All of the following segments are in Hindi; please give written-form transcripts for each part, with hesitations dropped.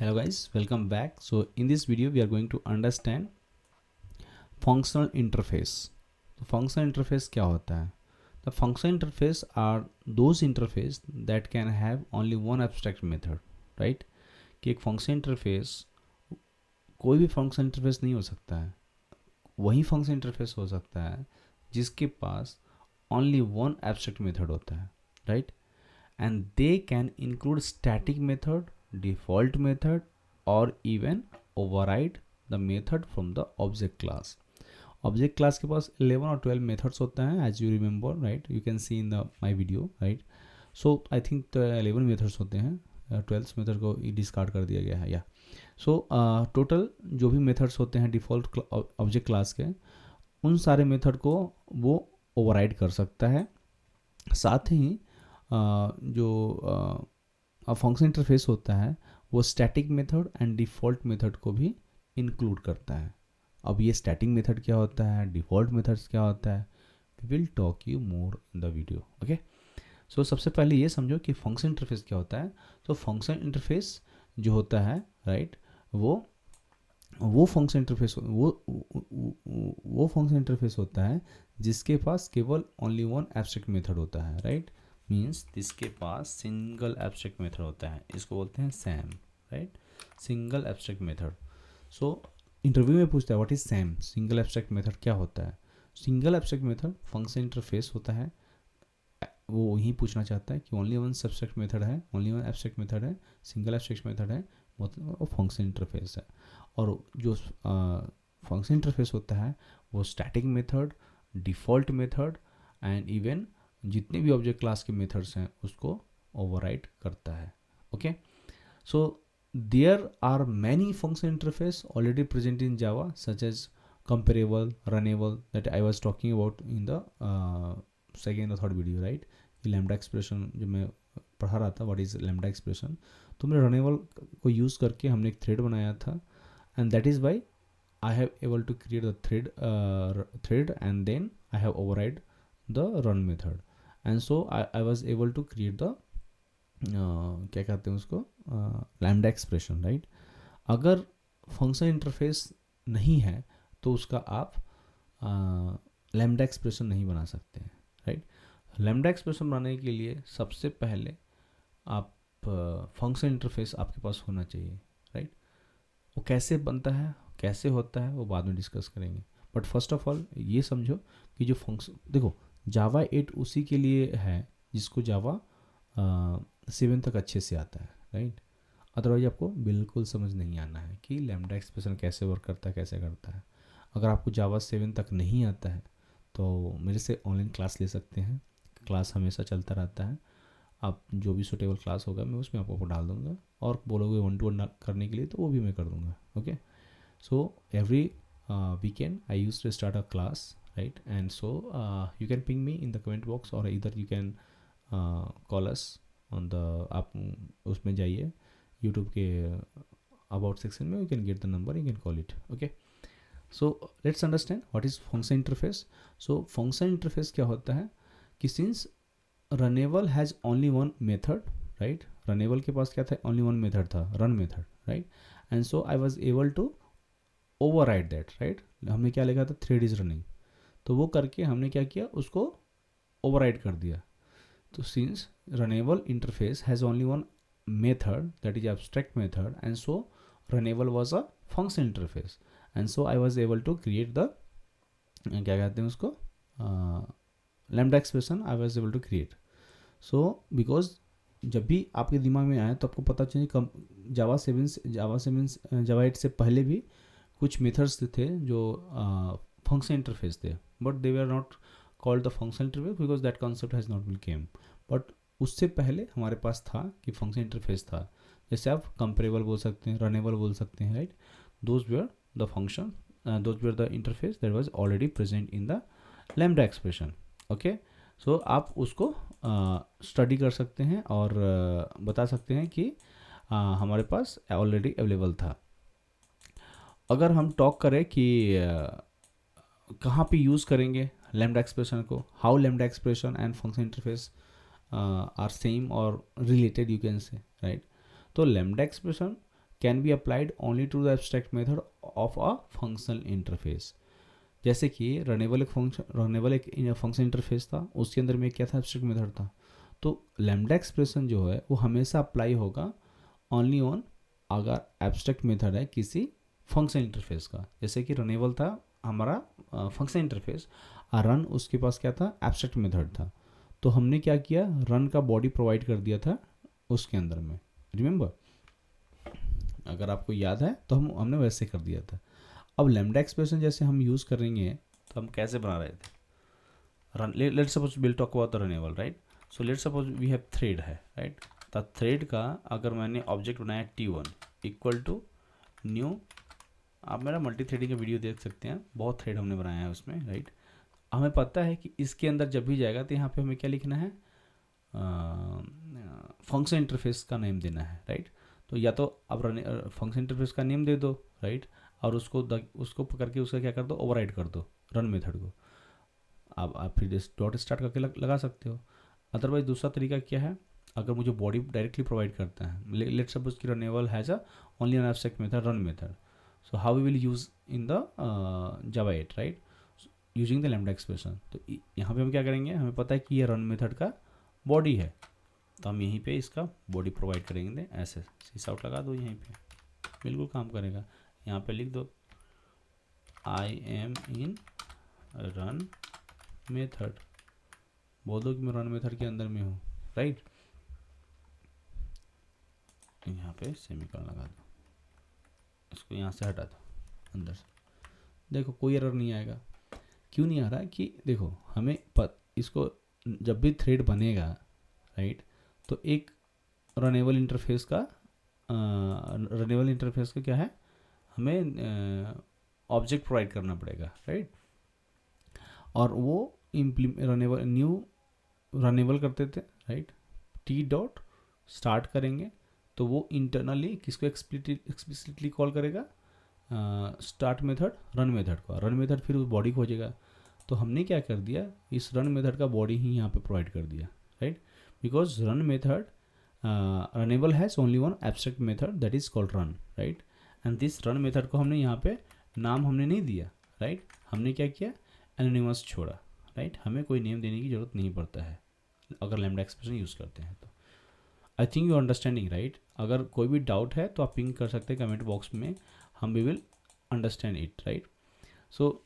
Hello guys, welcome back. So in this video we are going to understand functional interface. तो functional interface क्या होता है? The functional interface are those interface that can have only one abstract method, right? कि एक function interface कोई भी function interface नहीं हो सकता है, वही function interface हो सकता है जिसके पास only one abstract method होता है, right? And they can include static method, default method, or even override the method from the object class. Object class के पास 11 और 12 methods होता है, as you remember, right? You can see in the my video, right? So I think the 11 methods होते हैं, 12th method को डिस्कार्ड कर दिया गया है या सो टोटल जो भी मेथड्स होते हैं डिफ़ॉल्ट ऑब्जेक्ट क्लास के, उन सारे मेथड को वो ओवरराइड कर सकता है. साथ ही जो फंक्शन इंटरफेस होता है वो static method and default method को भी इंक्लूड करता है. अब ये स्टैटिक मेथड क्या होता है, डिफ़ॉल्ट मेथड्स क्या होता है, we will talk you more in the video. Okay, so सबसे पहले ये समझो कि फंक्शन इंटरफेस क्या होता है. तो फंक्शन इंटरफेस जो होता है, राइट, वो फंक्शन इंटरफेस वो फंक्शन इंटरफेस होता है जिसके पास केवल ओनली वन एब्स्ट्रैक्ट मेथड होता है, राइट. मीन्स जिसके पास सिंगल एब्स्ट्रैक्ट मेथड होता है, इसको बोलते हैं Sam, right, single abstract method. So interview में पूछता है what is Sam, single abstract method क्या होता है. Single abstract method function interface होता है, वो वही पूछना चाहता है कि ओनली वन सब्स्ट्रैक्ट मेथड है, ओनली वन एब्स्ट्रैक्ट मेथड है, सिंगल एब्स्ट्रैक्ट मेथड है, मतलब वो फंक्शन इंटरफेस है. और जो फंक्शन इंटरफेस होता है वो static method, default method and even जितने भी ऑब्जेक्ट क्लास के मेथड्स हैं उसको ओवरराइड करता है. Okay, so there are many function interface already present in Java such as comparable, runnable, that I was talking about in the second और third video, right. Lambda expression जो मैं पढ़ा रहा था, व्हाट इज़ लैम्डा एक्सप्रेशन, तो मैंने रनेबल को यूज़ करके हमने एक थ्रेड बनाया था, and that is why I have able to create the thread and then I have override the run method, and so I was able to create the क्या कहते हैं उसको, lambda expression, right. अगर फंक्शन इंटरफेस नहीं है तो उसका आप lambda expression नहीं बना सकते हैं, राइट. lambda expression बनाने के लिए सबसे पहले आप फंक्शन इंटरफेस आपके पास होना चाहिए, राइट. वो कैसे बनता है, कैसे होता है, वो बाद में डिस्कस करेंगे. बट फर्स्ट ऑफ ऑल ये समझो कि जो फंक्शन, देखो जावा 8 उसी के लिए है जिसको जावा 7 तक अच्छे से आता है, राइट. अदरवाइज आपको बिल्कुल समझ नहीं आना है कि लैम्डा एक्सप्रेशन कैसे वर्क करता है, कैसे करता है. अगर आपको जावा 7 तक नहीं आता है तो मेरे से ऑनलाइन क्लास ले सकते हैं, क्लास हमेशा चलता रहता है. आप जो भी सुटेबल क्लास होगा मैं उसमें आपको डाल दूंगा, और बोलोगे 1-to-1 करने के लिए तो वो भी मैं कर दूंगा. Okay, so every weekend I used to start a class, right, and so you can ping me in the comment box or either you can call us on the, आप उसमें जाइए यूट्यूब के अबाउट सेक्शन में, you can get the number, you can call it. Okay, so let's understand what is function interface. so function interface क्या होता है कि since runnable has only one method, right. Runnable के पास क्या था, ओनली वन मेथड था, run method, right. And so I was able to override that, right. हमने क्या लिखा था, थ्रेड इज रनिंग, तो वो करके हमने क्या किया, उसको ओवरराइड कर दिया. तो since runnable interface has only one method that is abstract method, and so runnable was a function interface, and so I was able to create the, क्या कहते हैं उसको, lambda expression I was able to create. So because जब भी आपके दिमाग में आए तो आपको पता चाहिए कम जावा 8 से पहले भी कुछ मेथड्स थे जो फंक्शन इंटरफेस थे, but they were not called the function interface because that concept has not been came. But उससे पहले हमारे पास था कि फंक्शन इंटरफेस था, जैसे आप कंपेरेबल बोल सकते हैं, रनेबल बोल सकते हैं, right. Those were the function, those were the interface that was already present in the lambda expression. Okay, so आप उसको स्टडी कर सकते हैं और बता सकते हैं कि हमारे पास ऑलरेडी अवेलेबल था. अगर हम टॉक करें कि कहाँ पे यूज़ करेंगे लैम्डा एक्सप्रेशन को, how lambda expression and function interface are same और related, you can say, right. तो lambda expression can be applied only to the abstract method of a functional interface. जैसे कि रनेबल एक फंक्शन इंटरफेस था, उसके अंदर में क्या था, एब्स्ट्रैक्ट मेथड था। तो लैम्डा एक्सप्रेशन जो है वो हमेशा अप्लाई होगा ओनली ऑन अगर एब्स्ट्रैक्ट मेथड है किसी फंक्शन इंटरफेस का। जैसे कि रनेबल था हमारा फंक्शन इंटरफेस, और रन उसके पास क्या था, एब्स्ट्रैक्ट मेथड था। तो हमने क्या किया, रन का बॉडी प्रोवाइड कर दिया था उसके अंदर में, रिमेंबर, अगर आपको याद है तो हमने वैसे कर दिया था। अब लैम्डा एक्सप्रेशन जैसे हम यूज़ करेंगे तो हम कैसे बना रहे थे, run, let's suppose will talk about the runnable, right. So let's suppose we have thread है, राइट। द थ्रेड का अगर मैंने ऑब्जेक्ट बनाया T1 इक्वल टू न्यू, आप मेरा मल्टी थ्रेडिंग का वीडियो देख सकते हैं, बहुत थ्रेड हमने बनाया है उसमें, राइट। हमें पता है कि इसके अंदर जब भी जाएगा तो यहाँ पे हमें क्या लिखना है, फंक्शन इंटरफेस का नेम देना है, राइट। तो या तो आप फंक्शन इंटरफेस का नेम दे दो, राइट, और उसको पकड़ के उसका क्या कर दो, ओवरराइड कर दो रन मेथड को। आप फिर डॉट स्टार्ट करके लगा सकते हो। अदरवाइज दूसरा तरीका क्या है, अगर मुझे बॉडी डायरेक्टली प्रोवाइड करता है, लेट्स सपोज कि runnable has a only an abstract method run method, so how we will use in the Java 8, right, using the lambda expression. तो यहाँ पे हम क्या करेंगे, हमें पता है कि ये रन मेथड का बॉडी है, तो हम यहीं पे इसका बॉडी प्रोवाइड करेंगे, ऐसे सीस आउट लगा दो, यहीं पे बिल्कुल काम करेगा। यहाँ पे लिख दो I am in run method, बोल दो कि मैं रन मेथड के अंदर में हूँ, राइट। यहाँ पे सेमीकोलन लगा दो, इसको यहाँ से हटा दो अंदर से, देखो कोई एरर नहीं आएगा। क्यों नहीं आ रहा है कि देखो हमें इसको जब भी थ्रेड बनेगा, राइट, तो एक रनेबल इंटरफेस का क्या है, हमें ऑब्जेक्ट प्रोवाइड करना पड़ेगा, राइट। और वो रनेबल करते थे, राइट, टी डॉट स्टार्ट करेंगे तो वो इंटरनली किसको एक्सप्लिसिटली कॉल करेगा, स्टार्ट मेथड रन मेथड को, रन मेथड फिर उस बॉडी खोजेगा। तो हमने क्या कर दिया, इस रन मेथड का बॉडी ही यहाँ पे प्रोवाइड कर दिया, right, because run method runnable has only one abstract method that is called run, right. And this run method को हमने यहाँ पे नाम हमने नहीं दिया, राइट, हमने क्या किया, एनोनिमस छोड़ा, राइट, हमें कोई नेम देने की जरूरत नहीं पड़ता है अगर लैम्डा एक्सप्रेशन यूज़ करते हैं तो। I think you understanding, right. अगर कोई भी डाउट है तो आप पिंग कर सकते हैं कमेंट बॉक्स में, हम we will understand it, right. So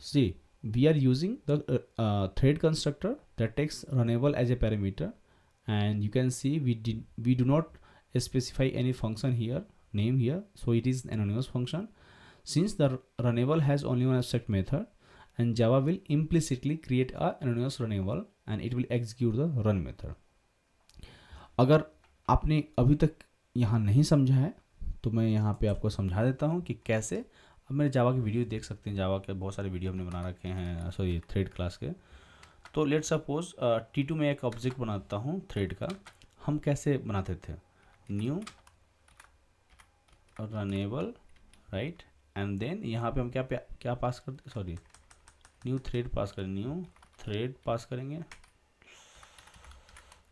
see, we are using the thread constructor that takes runnable as a parameter, and you can see we do not specify any function here, name here, so it is anonymous function. Since the runnable has only one abstract method, and Java will implicitly create a anonymous runnable and it will execute the run method. अगर आपने अभी तक यहाँ नहीं समझा है तो मैं यहाँ पे आपको समझा देता हूँ कि कैसे। अब मेरे जावा की वीडियो देख सकते हैं, जावा के बहुत सारे वीडियो हमने बना रखे हैं, सॉरी थ्रेड क्लास के। तो लेट सपोज T2 में एक ऑब्जेक्ट बनाता हूँ थ्रेड का, हम कैसे बनाते थे, new runnable, right, and then यहाँ पे हम क्या पास करते, सॉरी न्यू थ्रेड पास करें, न्यू थ्रेड पास करेंगे,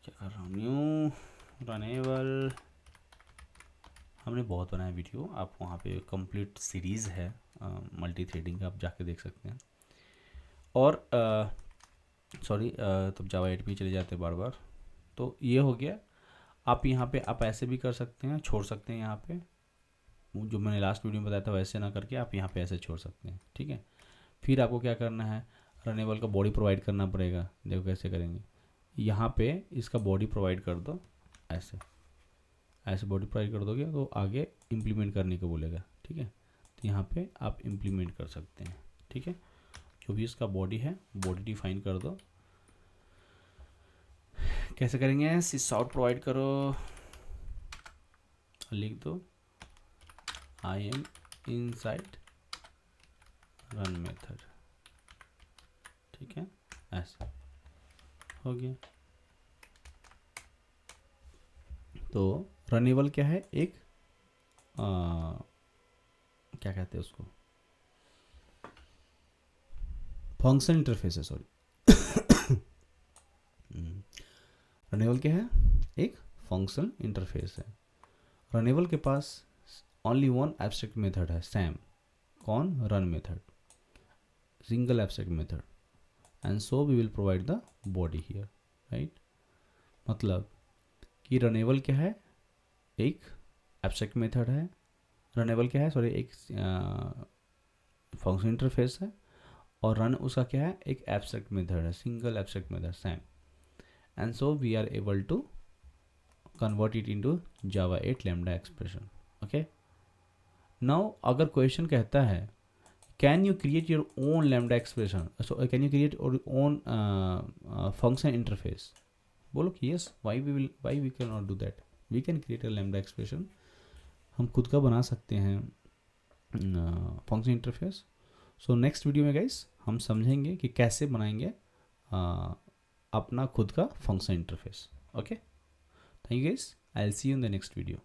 क्या कर रहा हूँ, न्यू रनेबल। हमने बहुत बनाया वीडियो, आप वहाँ पे कंप्लीट सीरीज़ है मल्टी थ्रेडिंग का, आप जाके देख सकते हैं। और सॉरी तब जावा 8 पे चले जाते बार बार। तो ये हो गया, आप यहाँ पे आप ऐसे भी कर सकते हैं, छोड़ सकते हैं, यहाँ पे जो मैंने लास्ट वीडियो में बताया था वैसे ना करके आप यहाँ पे ऐसे छोड़ सकते हैं, ठीक है। फिर आपको क्या करना है, रनेबल का बॉडी प्रोवाइड करना पड़ेगा, देखो कैसे करेंगे, यहाँ पे इसका बॉडी प्रोवाइड कर दो, ऐसे बॉडी प्रोवाइड कर दोगे तो आगे इम्प्लीमेंट करने को बोलेगा, ठीक है। तो यहाँ पे आप इम्प्लीमेंट कर सकते हैं, ठीक है। जो भी इसका बॉडी है बॉडी डिफाइन कर दो, कैसे करेंगे, सिस आउट प्रोवाइड करो, लिख दो I am inside run method, ठीक है, ऐसे हो गया। तो रनेबल क्या है, एक क्या कहते हैं उसको, फंक्शन इंटरफेस है, सॉरी रनेबल क्या है, एक फंक्शन इंटरफेस है। रनेबल के पास ओनली वन एब्स्ट्रैक्ट मेथड है सैम, कौन, run method, single abstract method, and so we will provide the body here, right. मतलब कि रनेबल क्या है, एक एब्स्ट्रैक्ट मेथड है, रनेबल क्या है, सॉरी एक फंक्शन इंटरफेस है, और रन उसका क्या है, एक एब्स्ट्रैक्ट मेथड है, single abstract method SAM, and so we are able to convert it into Java 8 lambda expression. Okay, now अगर क्वेश्चन कहता है can you create your own lambda expression, so can you create your own function interface, बोलो कि yes, why we can not do that, we can create a lambda expression, हम खुद का बना सकते हैं function interface. So next video में गाइस हम समझेंगे कि कैसे बनाएंगे अपना खुद का function interface. Okay, thank you guys, I will see you in the next video.